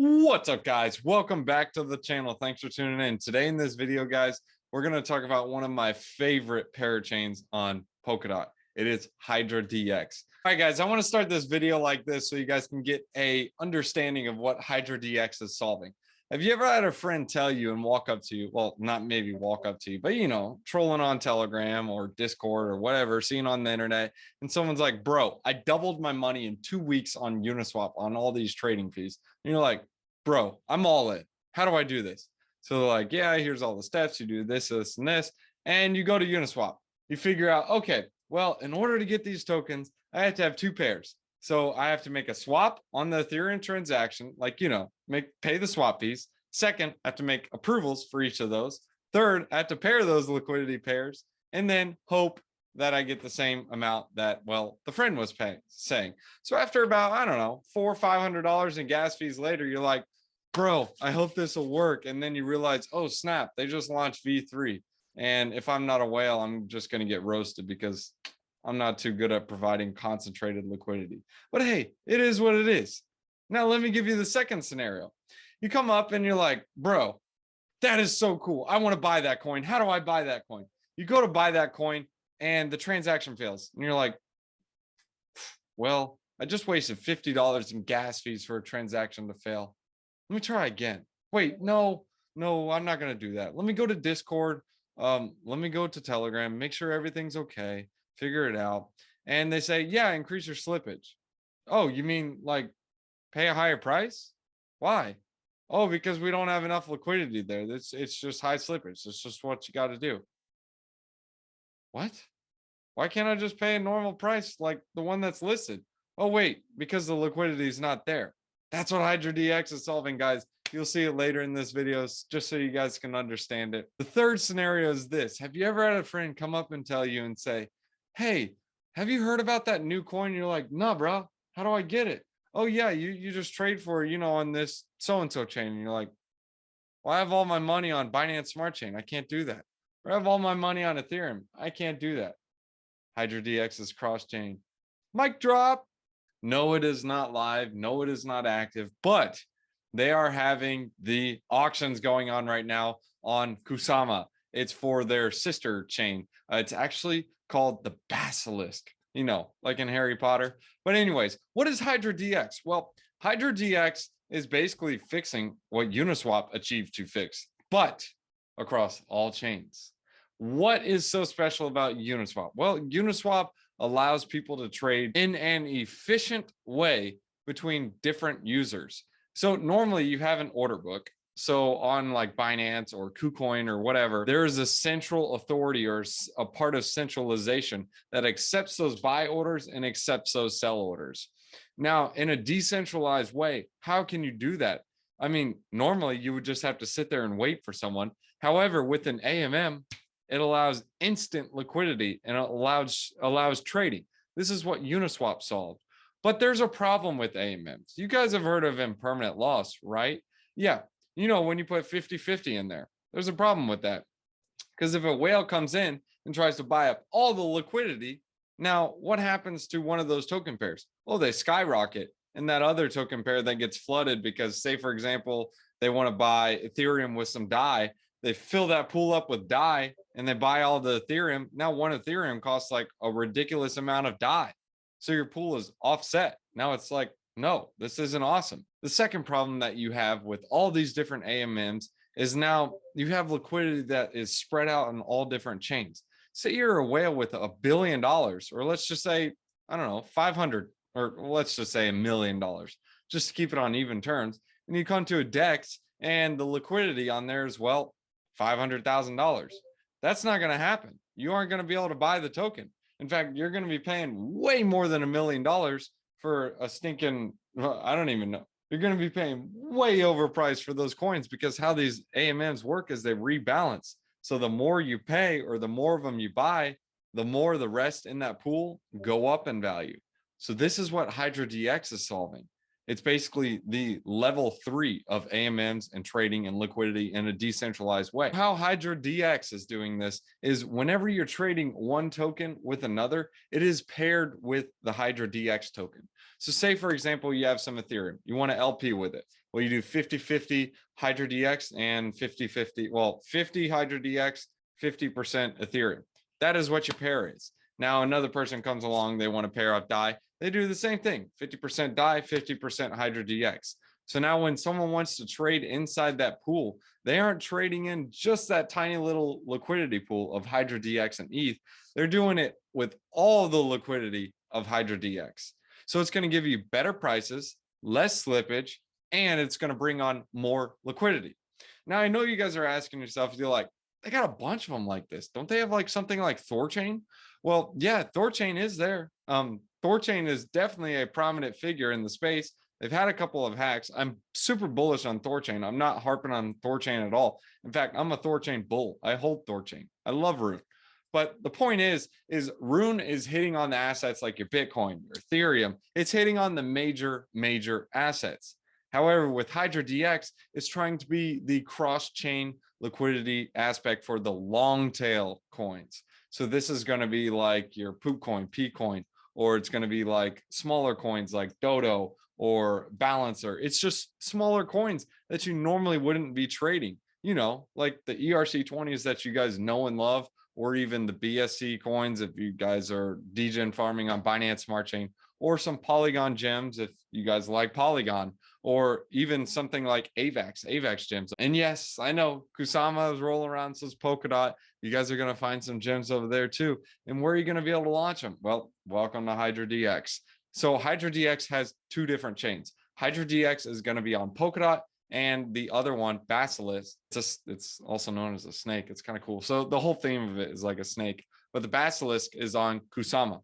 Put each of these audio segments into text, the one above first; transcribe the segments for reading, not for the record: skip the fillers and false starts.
What's up, guys? Welcome back to the channel. Thanks for tuning in. Today in this video, guys, we're going to talk about one of my favorite parachains on Polkadot. It is HYDRA DX. All right, guys, I want to start this video like this so you guys can get a understanding of what HYDRA DX is solving. Have you ever had a friend tell you and walk up to you, well, not maybe walk up to you, but, you know, trolling on Telegram or Discord or whatever, seeing on the internet, and someone's like, bro, I doubled my money in 2 weeks on Uniswap on all these trading fees. And you're like, bro, I'm all in. How do I do this? So they're like, yeah, here's all the steps. You do this, this, and this, and you go to Uniswap. You figure out, okay, well, in order to get these tokens, I have to have 2 pairs. So I have to make a swap on the Ethereum transaction, like, you know, pay the swap fees. Second, I have to make approvals for each of those. Third, I have to pair those liquidity pairs and then hope that I get the same amount that, well, the friend was saying. So after about, I don't know, $400 or $500 in gas fees later, you're like, bro, I hope this will work. And then you realize, oh, snap, they just launched V3. And if I'm not a whale, I'm just going to get roasted because I'm not too good at providing concentrated liquidity. But hey, it is what it is. Now, let me give you the second scenario. You come up and you're like, bro, that is so cool. I want to buy that coin. How do I buy that coin? You go to buy that coin and the transaction fails. And you're like, well, I just wasted $50 in gas fees for a transaction to fail. Let me try again. Wait, no, I'm not going to do that. Let me go to Discord. Let me go to Telegram, make sure everything's okay, figure it out. And they say, yeah, increase your slippage. Oh, you mean like pay a higher price? Why? Oh, because we don't have enough liquidity there. It's just high slippage. It's just what you got to do. What? Why can't I just pay a normal price like the one that's listed? Oh, wait, because the liquidity is not there. That's what HYDRA DX is solving, guys. You'll see it later in this video, just so you guys can understand it. The third scenario is this. Have you ever had a friend come up and tell you and say, hey, have you heard about that new coin? You're like, nah, bro, how do I get it? Oh, yeah, you just trade for, you know, on this so-and-so chain. And you're like, well, I have all my money on Binance Smart Chain. I can't do that. Or I have all my money on Ethereum. I can't do that. HYDRA DX is cross-chain. Mic drop. No, it is not live. No, it is not active, but they are having the auctions going on right now on Kusama. It's for their sister chain. It's actually called the Basilisk, you know, like in Harry Potter. But anyways, what is HYDRA DX? Well, HYDRA DX is basically fixing what Uniswap achieved to fix, but across all chains. What is so special about Uniswap? Well, Uniswap allows people to trade in an efficient way between different users. So normally you have an order book. So on like Binance or KuCoin or whatever, there is a central authority or a part of centralization that accepts those buy orders and accepts those sell orders. Now, in a decentralized way, how can you do that? I mean, normally you would just have to sit there and wait for someone. However, with an AMM, it allows instant liquidity and it allows trading. This is what Uniswap solved. But there's a problem with AMMs. You guys have heard of impermanent loss, right? Yeah, you know, when you put 50-50 in there, there's a problem with that. Because if a whale comes in and tries to buy up all the liquidity, now what happens to one of those token pairs? Well, they skyrocket. And that other token pair that gets flooded because, say, for example, they want to buy Ethereum with some DAI. They fill that pool up with DAI and they buy all the Ethereum. Now one Ethereum costs like a ridiculous amount of DAI. So your pool is offset. Now it's like, no, this isn't awesome. The second problem that you have with all these different AMMs is now you have liquidity that is spread out on all different chains. Say you're a whale with $1 billion, or let's just say, I don't know, 500, or let's just say $1 million, just to keep it on even terms. And you come to a DEX and the liquidity on there is, well, $500,000. That's not going to happen. You aren't going to be able to buy the token. In fact, you're going to be paying way more than $1 million for a stinking, I don't even know. You're going to be paying way overpriced for those coins because how these AMMs work is they rebalance. So the more you pay or the more of them you buy, the more the rest in that pool go up in value. So this is what HYDRA DX is solving. It's basically the level 3 of AMMs and trading and liquidity in a decentralized way. How HYDRA DX is doing this is whenever you're trading one token with another, it is paired with the HYDRA DX token. So say, for example, you have some Ethereum, you want to LP with it. Well, you do 50-50 Hydra DX and 50-50, well, 50 Hydra DX, 50% Ethereum. That is what your pair is. Now, another person comes along, they want to pair up DAI. They do the same thing, 50% DAI, 50% Hydra DX. So now when someone wants to trade inside that pool, they aren't trading in just that tiny little liquidity pool of Hydra DX and ETH. They're doing it with all the liquidity of Hydra DX. So it's going to give you better prices, less slippage, and it's going to bring on more liquidity. Now, I know you guys are asking yourself, you're like, they got a bunch of them like this. Don't they have like something like Thorchain? Well, yeah, Thorchain is there. Thorchain is definitely a prominent figure in the space. They've had a couple of hacks. I'm super bullish on Thorchain. I'm not harping on Thorchain at all. In fact, I'm a Thorchain bull. I hold Thorchain. I love Rune. But the point is Rune is hitting on the assets like your Bitcoin, your Ethereum. It's hitting on the major assets. However, with Hydra DX, it's trying to be the cross-chain liquidity aspect for the long tail coins. So this is going to be like your poop coin, P coin, or it's going to be like smaller coins like Dodo or Balancer. It's just smaller coins that you normally wouldn't be trading, you know, like the ERC20s that you guys know and love, or even the BSC coins if you guys are degen farming on Binance Smart Chain, or some Polygon gems if you guys like Polygon, or even something like Avax gems. And yes, I know Kusama is rolling around, says Polkadot. You guys are going to find some gems over there too. And where are you going to be able to launch them? Well, welcome to Hydra DX. So Hydra DX has two different chains. Hydra DX is going to be on Polkadot, and the other one, Basilisk, it's also known as a snake. It's kind of cool. So the whole theme of it is like a snake, but the Basilisk is on Kusama.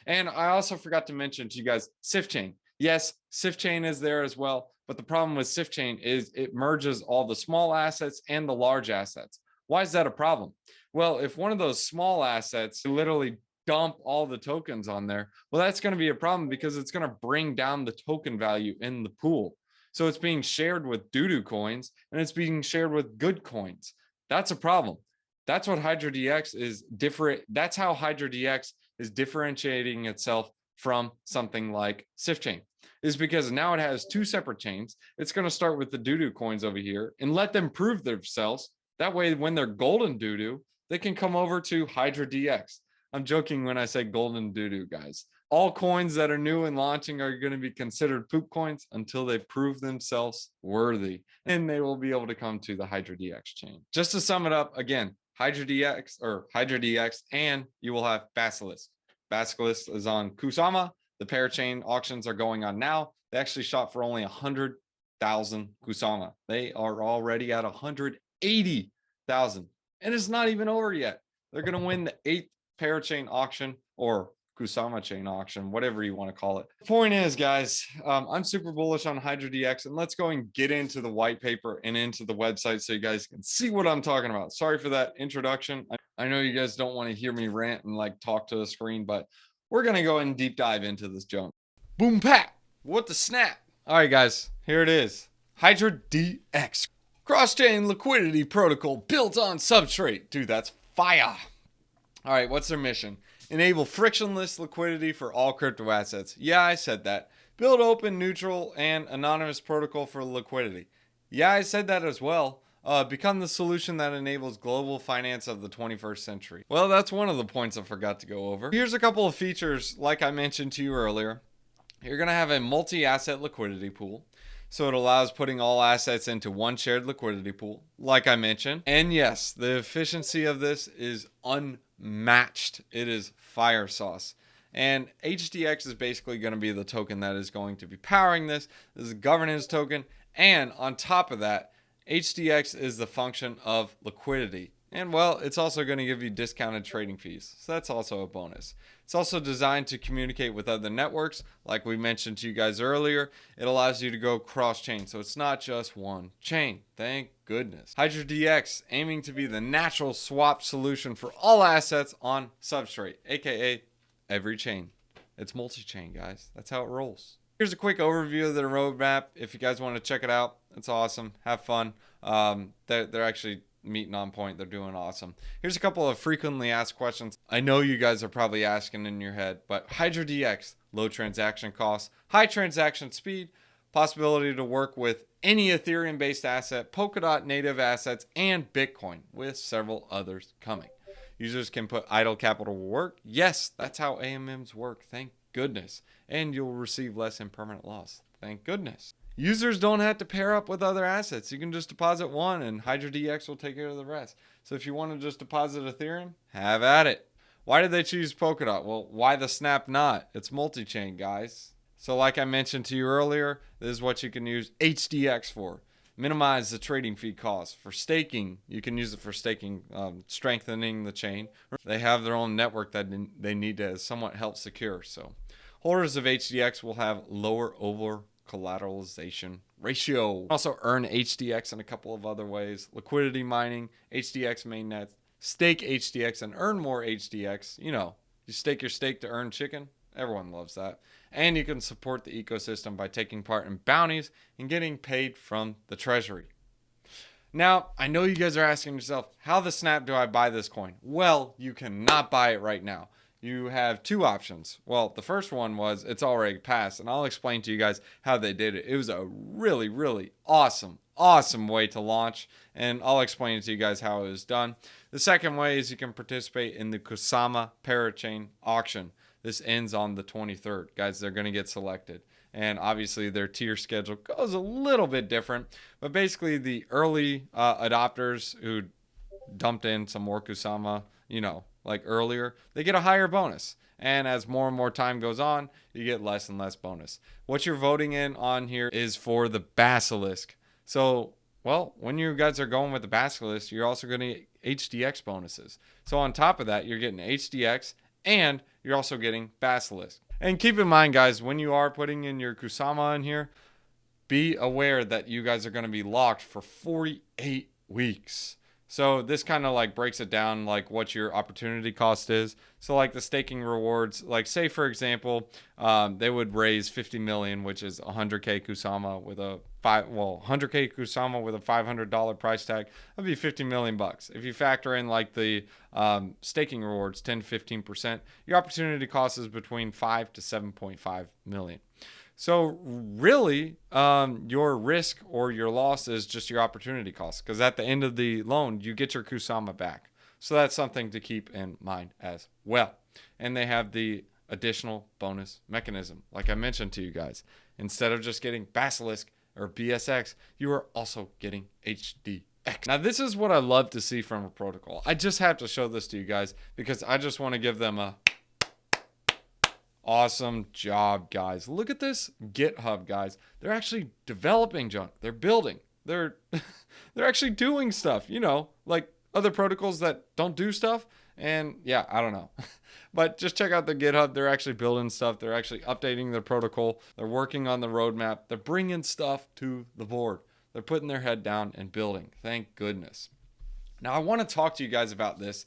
And I also forgot to mention to you guys, SIFT Yes, SIFT is there as well. But the problem with SIFT is it merges all the small assets and the large assets. Why is that a problem? Well, if one of those small assets literally dump all the tokens on there, well, that's going to be a problem because it's going to bring down the token value in the pool. So it's being shared with doo-doo coins and it's being shared with good coins. That's a problem. That's what Hydra DX is different. That's how Hydra DX is differentiating itself from something like SIFT is because now it has two separate chains. It's going to start with the doo-doo coins over here and let them prove themselves. That way, when they're golden doo-doo, they can come over to Hydra DX. I'm joking when I say golden doo-doo, guys. All coins that are new and launching are going to be considered poop coins until they prove themselves worthy. And they will be able to come to the Hydra DX chain. Just to sum it up, again, Hydra DX, and you will have Basilisk. Basilisk is on Kusama. The Parachain auctions are going on now. They actually shot for only 100,000 Kusama. They are already at 180,000. And it's not even over yet. They're going to win the 8th Parachain auction, or Kusama chain auction, whatever you want to call it. The point is, guys, I'm super bullish on Hydra DX, and let's go and get into the white paper and into the website so you guys can see what I'm talking about. Sorry for that introduction. I know you guys don't want to hear me rant and like talk to the screen, but we're going to go and deep dive into this junk. Boom, pat. What the snap? All right, guys, here it is. Hydra DX. Cross-chain liquidity protocol built on substrate. Dude, that's fire. All right, what's their mission? Enable frictionless liquidity for all crypto assets. Yeah, I said that. Build open, neutral, and anonymous protocol for liquidity. Yeah, I said that as well. Become the solution that enables global finance of the 21st century. Well, that's one of the points I forgot to go over. Here's a couple of features like I mentioned to you earlier. You're going to have a multi-asset liquidity pool. So it allows putting all assets into one shared liquidity pool, like I mentioned. And yes, the efficiency of this is unmatched. It is fire sauce. And HDX is basically going to be the token that is going to be powering this. This is a governance token. And on top of that, HDX is the function of liquidity. And well, it's also going to give you discounted trading fees. So that's also a bonus. It's also designed to communicate with other networks. Like we mentioned to you guys earlier, it allows you to go cross-chain. So it's not just one chain. Thank goodness. Hydra DX aiming to be the natural swap solution for all assets on substrate, aka every chain. It's multi-chain, guys. That's how it rolls. Here's a quick overview of the roadmap. If you guys want to check it out, it's awesome. Have fun. They're actually meeting on point. They're doing awesome. Here's a couple of frequently asked questions. I know you guys are probably asking in your head, but Hydra DX, low transaction costs, high transaction speed, possibility to work with any Ethereum based asset, Polkadot native assets, and Bitcoin, with several others coming. Users can put idle capital to work. Yes, that's how AMMs work. Thank goodness. And you'll receive less impermanent loss. Thank goodness. Users don't have to pair up with other assets. You can just deposit one and HYDRA will take care of the rest. So if you want to just deposit Ethereum, have at it. Why did they choose Polkadot? Well, why the snap not? It's multi-chain, guys. So like I mentioned to you earlier, this is what you can use HDX for. Minimize the trading fee cost. For staking, you can use it for staking, strengthening the chain. They have their own network that they need to somewhat help secure. So holders of HDX will have lower over collateralization ratio. Also earn HDX in a couple of other ways. Liquidity mining, HDX mainnet, stake HDX and earn more HDX. You know, you stake your steak to earn chicken. Everyone loves that. And you can support the ecosystem by taking part in bounties and getting paid from the treasury. Now, I know you guys are asking yourself, how the snap do I buy this coin? Well, you cannot buy it right now. You have two options. Well, the first one was it's already passed, and I'll explain to you guys how they did it. It was a really, really awesome way to launch, and I'll explain to you guys how it was done. The second way is you can participate in the Kusama Parachain auction. This ends on the 23rd. Guys, they're going to get selected. And obviously their tier schedule goes a little bit different. But basically the early adopters who dumped in some more Kusama, you know, like earlier, they get a higher bonus. And as more and more time goes on, you get less and less bonus. What you're voting in on here is for the Basilisk. So, well, when you guys are going with the Basilisk, you're also going to get HDX bonuses. So on top of that, you're getting HDX and you're also getting Basilisk. And keep in mind, guys, when you are putting in your Kusama in here, be aware that you guys are going to be locked for 48 weeks. So this kind of like breaks it down, like what your opportunity cost is. So like the staking rewards, like say for example, they would raise 50 million, which is 100k Kusama with a 100k Kusama with a $500 price tag. That'd be 50 million bucks. If you factor in like the staking rewards, 10 to 15%, your opportunity cost is between 5 to 7.5 million. So really, your risk or your loss is just your opportunity cost, because at the end of the loan, you get your Kusama back. So that's something to keep in mind as well. And they have the additional bonus mechanism. Like I mentioned to you guys, instead of just getting Basilisk or BSX, you are also getting HDX. Now, this is what I love to see from a protocol. I just have to show this to you guys because I just want to give them a awesome job, guys. Look at this GitHub, guys. They're actually developing junk. They're building. They're actually doing stuff, you know, like other protocols that don't do stuff. And yeah, I don't know. But just check out the GitHub. They're actually building stuff. They're actually updating their protocol. They're working on the roadmap. They're bringing stuff to the board. They're putting their head down and building. Thank goodness. Now, I want to talk to you guys about this.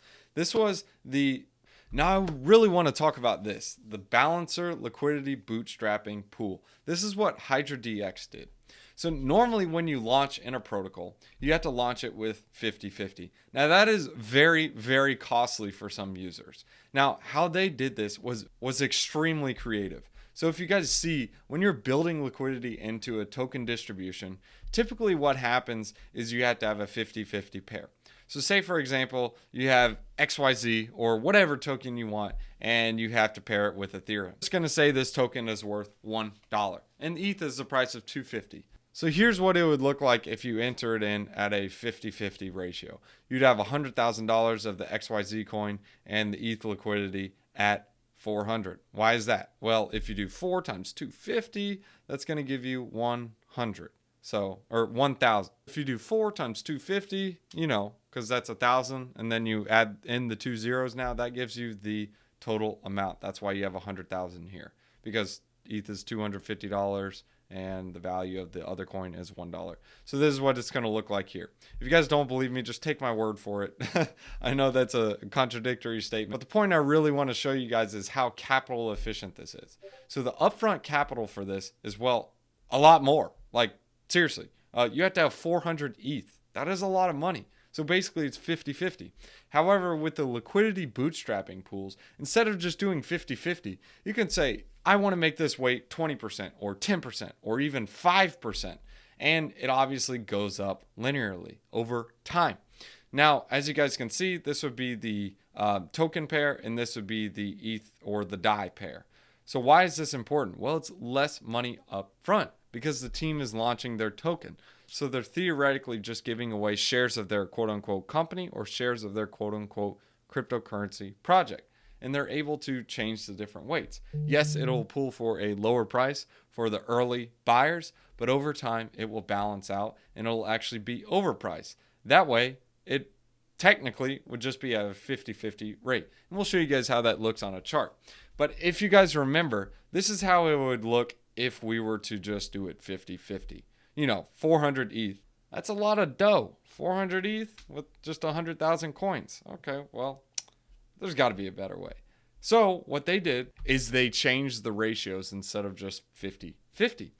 Now I really want to talk about this, the Balancer Liquidity Bootstrapping Pool. This is what HYDRA did. So normally when you launch in a protocol, you have to launch it with 50-50. Now that is very, very costly for some users. Now how they did this was extremely creative. So if you guys see, when you're building liquidity into a token distribution, typically what happens is you have to have a 50-50 pair. So say, for example, you have XYZ or whatever token you want, and you have to pair it with Ethereum. It's going to say this token is worth $1, and ETH is the price of $2.50. So here's what it would look like if you enter it in at a 50-50 ratio. You'd have $100,000 of the XYZ coin and the ETH liquidity at 400. Why is that? Well, if you do 4 times 250, that's going to give you 100. So, or 1,000. If you do 4 times 250, you know, because that's 1,000, and then you add in the 2 zeros now, that gives you the total amount. That's why you have 100,000 here, because ETH is $250 and the value of the other coin is $1. So this is what it's going to look like here. If you guys don't believe me, just take my word for it. I know that's a contradictory statement, but the point I really want to show you guys is how capital efficient this is. So the upfront capital for this is, well, a lot more. Like, seriously, you have to have 400 ETH. That is a lot of money. So basically it's 50-50. However, with the liquidity bootstrapping pools, instead of just doing 50-50, you can say, I want to make this weight 20% or 10% or even 5%. And it obviously goes up linearly over time. Now, as you guys can see, this would be the token pair, and this would be the ETH or the DAI pair. So why is this important? Well, it's less money up front because the team is launching their token. So they're theoretically just giving away shares of their quote unquote company or shares of their quote unquote cryptocurrency project. And they're able to change the different weights. Yes, it'll pull for a lower price for the early buyers, but over time it will balance out and it'll actually be overpriced. That way, it technically would just be at a 50-50 rate. And we'll show you guys how that looks on a chart. But if you guys remember, this is how it would look if we were to just do it 50-50. 400 ETH. That's a lot of dough. 400 ETH with just 100,000 coins. Okay, well, there's got to be a better way. So what they did is they changed the ratios instead of just 50-50.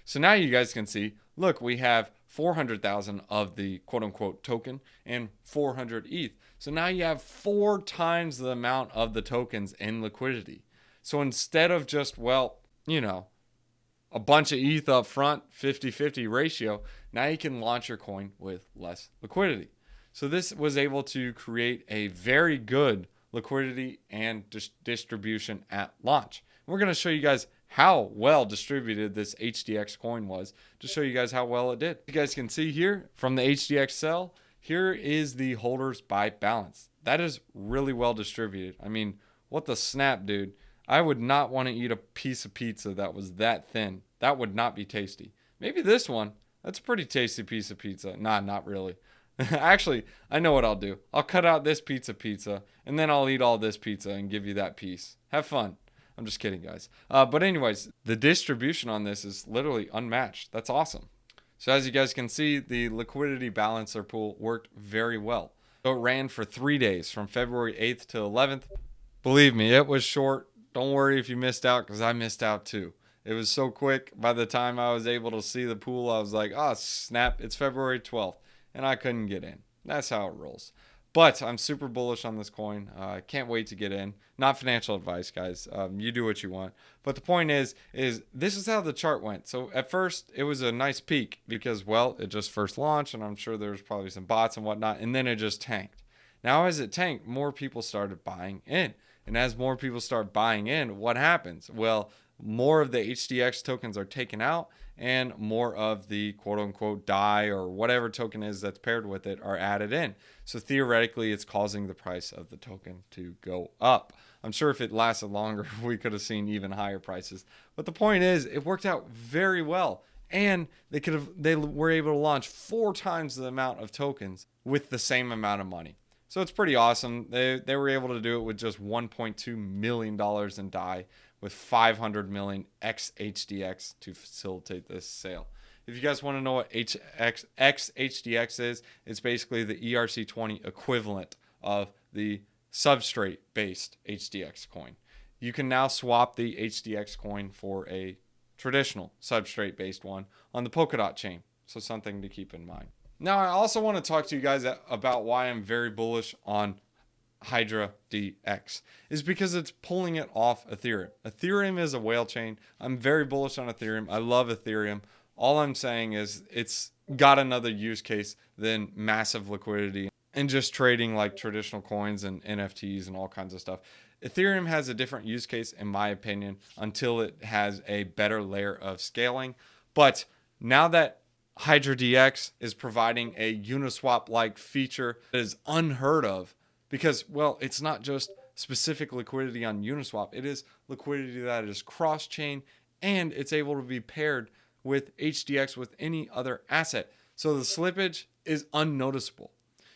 So now you guys can see, look, we have 400,000 of the quote unquote token and 400 ETH. So now you have 4 times the amount of the tokens in liquidity. So instead of just, a bunch of ETH up front, 50-50 ratio, now you can launch your coin with less liquidity. So this was able to create a very good liquidity and distribution at launch. We're going to show you guys how well distributed this HDX coin was to show you guys how well it did. You guys can see here from the HDX cell, here is the holders by balance. That is really well distributed. I mean, what the snap, dude. I would not want to eat a piece of pizza that was that thin. That would not be tasty. Maybe this one. That's a pretty tasty piece of pizza. Nah, not really. Actually, I know what I'll do. I'll cut out this pizza, and then I'll eat all this pizza and give you that piece. Have fun. I'm just kidding, guys. But anyways, the distribution on this is literally unmatched. That's awesome. So as you guys can see, the liquidity balancer pool worked very well. So it ran for 3 days, from February 8th to 11th. Believe me, it was short. Don't worry if you missed out, because I missed out too. It was so quick. By the time I was able to see the pool, I was like, oh, snap, it's February 12th. And I couldn't get in. That's how it rolls. But I'm super bullish on this coin. I can't wait to get in. Not financial advice, guys. You do what you want. But the point is this is how the chart went. So at first, it was a nice peak because, well, it just first launched, and I'm sure there's probably some bots and whatnot, and then it just tanked. Now, as it tanked, more people started buying in. And as more people start buying in, what happens? Well, more of the HDX tokens are taken out, and more of the quote-unquote DAI or whatever token is that's paired with it are added in. So theoretically, it's causing the price of the token to go up. I'm sure if it lasted longer, we could have seen even higher prices. But the point is, it worked out very well. And they were able to launch 4 times the amount of tokens with the same amount of money. So it's pretty awesome. They were able to do it with just $1.2 million in DAI, with 500 million XHDX to facilitate this sale. If you guys want to know what XHDX is, it's basically the ERC20 equivalent of the substrate-based HDX coin. You can now swap the HDX coin for a traditional substrate-based one on the Polkadot chain. So something to keep in mind. Now, I also want to talk to you guys about why I'm very bullish on HYDRA DX, is because it's pulling it off Ethereum. Ethereum is a whale chain. I'm very bullish on Ethereum. I love Ethereum. All I'm saying is it's got another use case than massive liquidity and just trading like traditional coins and NFTs and all kinds of stuff. Ethereum has a different use case, in my opinion, until it has a better layer of scaling. But now that HYDRA DX is providing a Uniswap-like feature that is unheard of, because, well, it's not just specific liquidity on Uniswap. It is liquidity that is cross-chain, and it's able to be paired with HDX with any other asset. So the slippage is unnoticeable.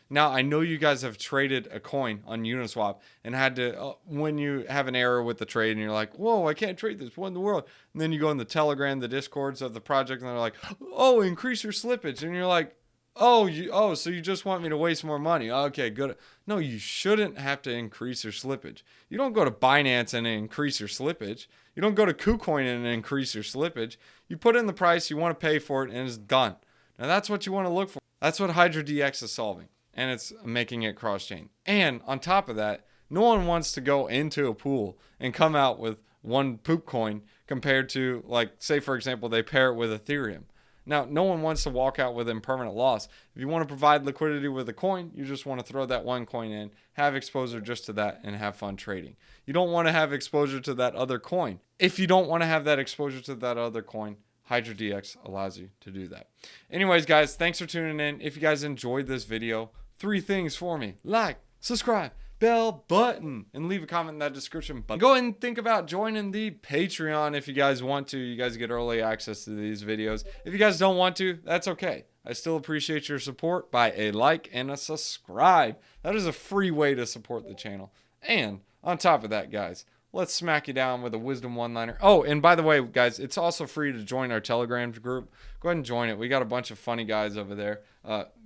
Now, I know you guys have traded a coin on Uniswap and had to, when you have an error with the trade and you're like, whoa, I can't trade this. What in the world? And then you go in the Telegram, the Discords of the project, and they're like, oh, increase your slippage. And you're like, so you just want me to waste more money? Okay, good. No, you shouldn't have to increase your slippage. You don't go to Binance and increase your slippage. You don't go to KuCoin and increase your slippage. You put in the price, you want to pay for it, and it's done. Now, that's what you want to look for. That's what HYDRA DX is solving. And it's making it cross-chain. And on top of that, no one wants to go into a pool and come out with one poop coin compared to, like, say for example, they pair it with Ethereum. Now, no one wants to walk out with impermanent loss. If you want to provide liquidity with a coin, you just want to throw that one coin in, have exposure just to that, and have fun trading. You don't want to have exposure to that other coin. If you don't want to have that exposure to that other coin, HYDRA allows you to do that. Anyways, guys, thanks for tuning in. If you guys enjoyed this video, 3 things for me: like, subscribe, bell button, and leave a comment in that description button. Go ahead and think about joining the Patreon if you guys want to. You guys get early access to these videos. If you guys don't want to, that's okay. I still appreciate your support by a like and a subscribe. That is a free way to support the channel. And on top of that, guys, let's smack you down with a wisdom one-liner. Oh, and by the way, guys, it's also free to join our Telegram group. Go ahead and join it. We got a bunch of funny guys over there.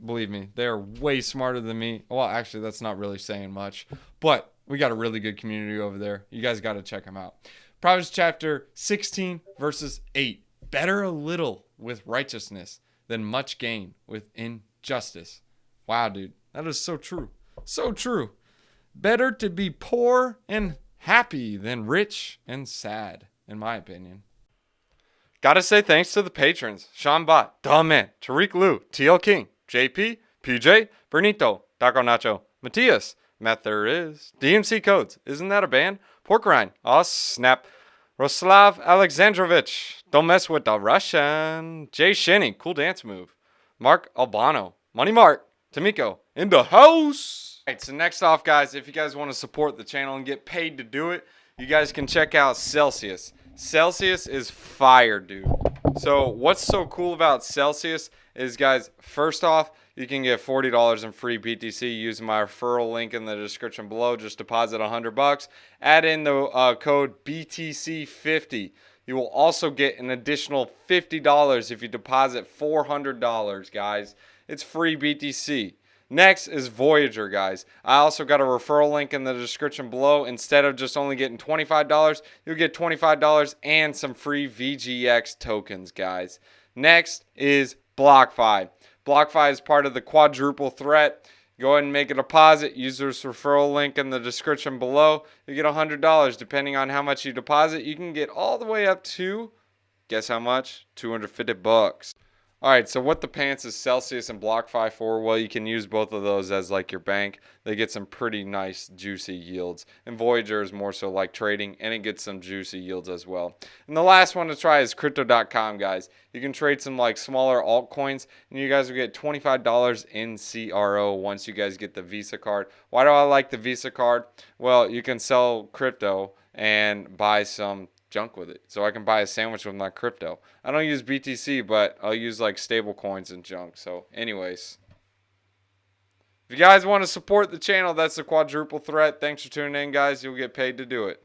Believe me, they're way smarter than me. Well, actually, that's not really saying much. But we got a really good community over there. You guys got to check them out. Proverbs chapter 16, verses 8. Better a little with righteousness than much gain with injustice. Wow, dude. That is so true. So true. Better to be poor and happy than rich and sad, in my opinion. Gotta say thanks to the patrons: Sean Bott, Dumb Man, Tariq Liu, TL King, JP, PJ, Bernito, Taco Nacho, Matthias, Matt There Is, DMC Codes, Isn't That a Band? Pork Rind, Oh Snap, Roslav Alexandrovich, Don't Mess with the Russian, Jay Shinny, Cool Dance Move, Mark Albano, Money Mark, Tamiko, in the house. All right, so next off, guys, if you guys want to support the channel and get paid to do it, you guys can check out Celsius. Celsius is fire, dude. So what's so cool about Celsius is, guys, first off, you can get $40 in free BTC using my referral link in the description below. Just deposit $100. Add in the code BTC50. You will also get an additional $50 if you deposit $400, guys. It's free BTC. Next is Voyager, guys. I also got a referral link in the description below. Instead of just only getting $25, you'll get $25 and some free VGX tokens, guys. Next is BlockFi. BlockFi is part of the quadruple threat. Go ahead and make a deposit. Use this referral link in the description below. You get $100. Depending on how much you deposit, you can get all the way up to, guess how much? $250. All right, so what the pants is Celsius and BlockFi for? Well, you can use both of those as like your bank. They get some pretty nice, juicy yields. And Voyager is more so like trading, and it gets some juicy yields as well. And the last one to try is Crypto.com, guys. You can trade some like smaller altcoins, and you guys will get $25 in CRO once you guys get the Visa card. Why do I like the Visa card? Well, you can sell crypto and buy some junk with it, so I can buy a sandwich with my crypto. I don't use BTC, but I'll use like stable coins and junk. So anyways, if you guys want to support the channel, that's the quadruple threat. Thanks for tuning in, guys. You'll get paid to do it.